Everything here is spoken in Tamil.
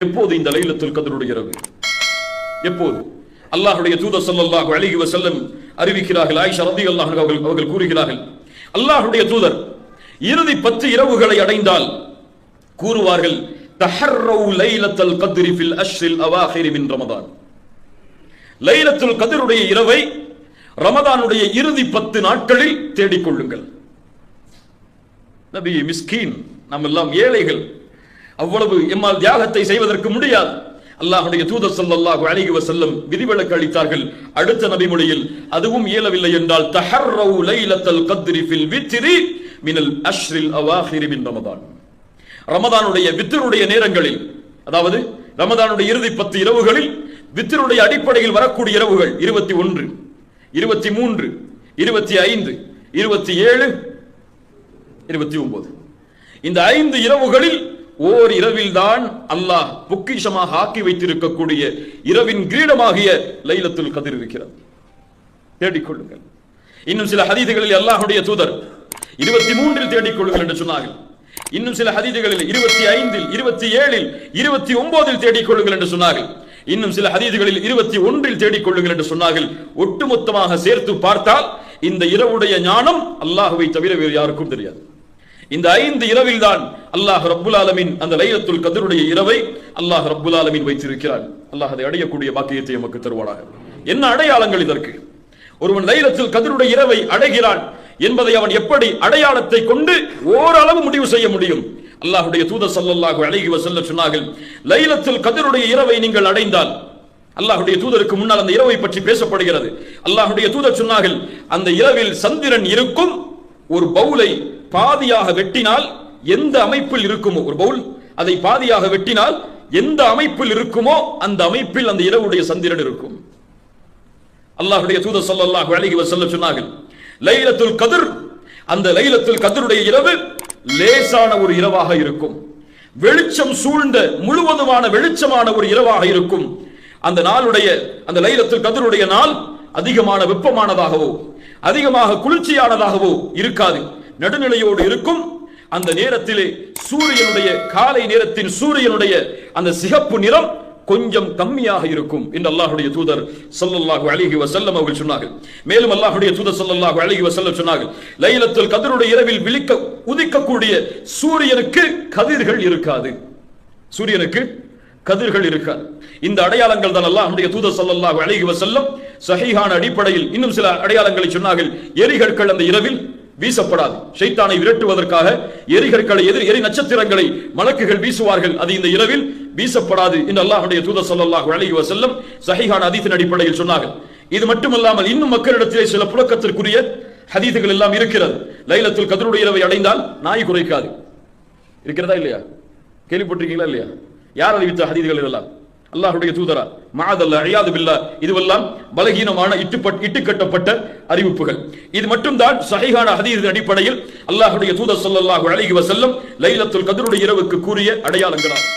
எப்போது இந்த லைலத்துல் கத்ருடைய இரவு? எப்போது? அல்லாஹ்வுடைய தூதர் ஸல்லல்லாஹு அலைஹி வஸல்லம் அறிவிக்கிறார்கள். ஆயிஷா রাদিয়াল্লাহு அன்ஹா அவர்கள் கூறுகிறார்கள், அல்லாஹ்வுடைய தூதர் இறுதி 10 இரவுகளை அடைந்தால் கூறுவார்கள், தஹர்ரவு லைலத்துல் கத்ரி ஃபில் அஷ்ரில் அவாஹிர் மின் ரமதான். லைலத்துல் கத்ருடைய இரவை ரமதானுடைய இறுதி 10 நாட்களில் தேடிக்கொள்ளுங்கள். நபி மிஸ்கீன், நாம் எல்லாம் ஏழைகள், அவ்வளவு எம்மால் தியாகத்தை செய்வதற்கு முடியாது. அல்லாஹ்வுடைய தூதர் ஸல்லல்லாஹு அலைஹி வஸல்லம் விதிவிலக்கு அளித்தார்கள். அடுத்த நபி மொழியில் அதுவும் இயலவில்லை என்றால் தஹர்ரவு லைலத்துல் கத்ரி ஃபில் வித்ரி மினல் அஷ்ரில் அவாஹிர் மின் ரமதான். ரமதானுடைய வித்ருடைய நேரங்களில், அதாவது ரமதானுடைய இறுதி 10 இரவுகளில் வித்ருடைய அடிப்படையில் வரக்கூடிய இரவுகள் 21, 23, 25, 27, 29. இந்த 5 இரவுகளில் ஓர் இரவில் தான் அல்லாஹ் பொக்கிஷமாக ஆக்கி வைத்திருக்கக்கூடிய இரவின் கிரீடமாகிய லைலத்துல் கத்ர் இருக்கிறது. தேடிக்கொள்ளுங்கள். இன்னும் சில ஹதீதுகளில் அல்லாஹ்வுடைய தூதர் 23 தேடிக்கொள்ளுங்கள் என்று சொன்னார்கள். இன்னும் சில ஹதீதுகளில் 25, 27, 29 தேடிக்கொள்ளுங்கள் என்று சொன்னார்கள். இன்னும் சில ஹதீதுகளில் 21 தேடிக்கொள்ளுங்கள் என்று சொன்னார்கள். ஒட்டுமொத்தமாக சேர்த்து பார்த்தால் இந்த இரவுடைய ஞானம் அல்லாஹ்வை தவிர வேறு யாருக்கும் தெரியாது. இந்த 5 இரவில் தான் அல்லாஹ் ரப்புல் ஆலமீன் அந்த லைலத்துல் கத்ருடைய இரவை அல்லாஹ் ரப்புல் ஆலமீன் வைத்திருக்கிறார். அல்லாஹ் அதை அடையக்கூடிய பாக்கியத்தை நமக்கு தருவானாக. என்ன அடையாளங்கள் இதற்கு? ஒருவன் லைலத்துல் கத்ருடைய இரவை அடைகிறான் என்பதை அவன் எப்படி அடையாளத்தை கொண்டு ஓரளவு முடிவு செய்ய முடியும்? அல்லாஹ்வுடைய தூதர் ஸல்லல்லாஹு அலைஹி வஸல்லம் சொன்னார்கள், லைலத்துல் கத்ருடைய இரவை நீங்கள் அடைந்தால், அல்லாஹ்வுடைய தூதருக்கு முன்னால் அந்த இரவை பற்றி பேசப்படுகிறது. அல்லாஹ்வுடைய தூதர் சொன்னார்கள், அந்த இரவில் சந்திரன் இருக்கும். ஒரு பவுலை பாதியாக வெட்டினால் எந்த அமைப்பில் இருக்குமோ, ஒரு பவுல் அதை பாதியாக வெட்டினால் எந்த அமைப்பில் இருக்குமோ அந்த அமைப்பில் அந்த இரவுடைய சந்திரன் இருக்கும். அல்லாஹ்வுடைய தூதர் ஸல்லல்லாஹு அலைஹி வஸல்லம் சொன்னார்கள், லைலத்துல் கத்ர், அந்த லைலத்துல் கத்ருடைய இரவு லேசான ஒரு இரவாக இருக்கும். வெளிச்சம் சூழ்ந்த முழுவதுமான வெளிச்சமான ஒரு இரவாக இருக்கும். அந்த நாளுடைய, அந்த லைலத்துல் கத்ருடைய நாள் அதிகமான வெப்பமானதாகவோ அதிகமாக குளிர்ச்சியானதாகவோ இருக்காது, நடுநிலையோடு இருக்கும். அந்த நேரத்திலே சூரியனுடைய, காலை நேரத்தின் சூரியனுடைய அந்த சிகப்பு நிறம் கொஞ்சம் கம்மியாக இருக்கும் என்று அல்லாஹ்வுடைய தூதர் ஸல்லல்லாஹு அலைஹி வஸல்லம் அவர்கள் சொன்னார்கள். மேலும் அல்லாஹ்வுடைய தூதர் ஸல்லல்லாஹு அலைஹி வஸல்லம் சொன்னார்கள், லைலத்துல் கத்ருடைய இரவில் உதிக்கக்கூடிய சூரியனுக்கு கதிர்கள் இருக்காது. சூரியனுக்கு கதிர்கள் இருக்காது. இந்த அடையாளங்கள் தான் அல்லாஹ்வுடைய தூதர் ஸல்லல்லாஹு அலைஹி வஸல்லம் சஹீஹான அடிப்படையில் இன்னும் சில அடையாளங்களை சொன்னார்கள். எரிகற்கள் அந்த இரவில் வீசப்படாது. ஷைத்தானை விரட்டுவதற்காக எரிகற்களை, எரி நட்சத்திரங்களை மலக்குகள் வீசுவார்கள். அது இந்த இரவில் வீசப்படாது என்று அல்லாஹ்வுடைய தூதர் ஸல்லல்லாஹு அலைஹி வஸல்லம் சஹீஹான ஹதீஸின் அடிப்படையில் சொன்னார்கள். இது மட்டுமல்லாமல் இன்னும் மக்களிடத்திலே சில புழக்கத்திற்குரிய ஹதீஸுகள் எல்லாம் இருக்கிறது. லைலத்துல் கத்ருடைய இரவை அடைந்தால் நாய் குறைக்காது. இருக்கிறதா இல்லையா? கேள்விப்பட்டிருக்கீங்களா இல்லையா? யார் அறிவித்த ஹதீஸுகள் இதெல்லாம்? அல்லாஹ்வுடைய தூதரா? மஅதல்லாஹ், இயாது பில்லாஹ். இதுவெல்லாம் பலகீனமான இட்டுக்கட்டப்பட்ட அறிவிப்புகள். இது மட்டும்தான் சஹீஹான ஹதீஸின் அடிப்படையில் அல்லாஹ்வுடைய தூதர் ஸல்லல்லாஹு அலைஹி வஸல்லம் லைலத்துல் கத்ருடைய இரவுக்கு கூறிய அடையாளங்களாகும்.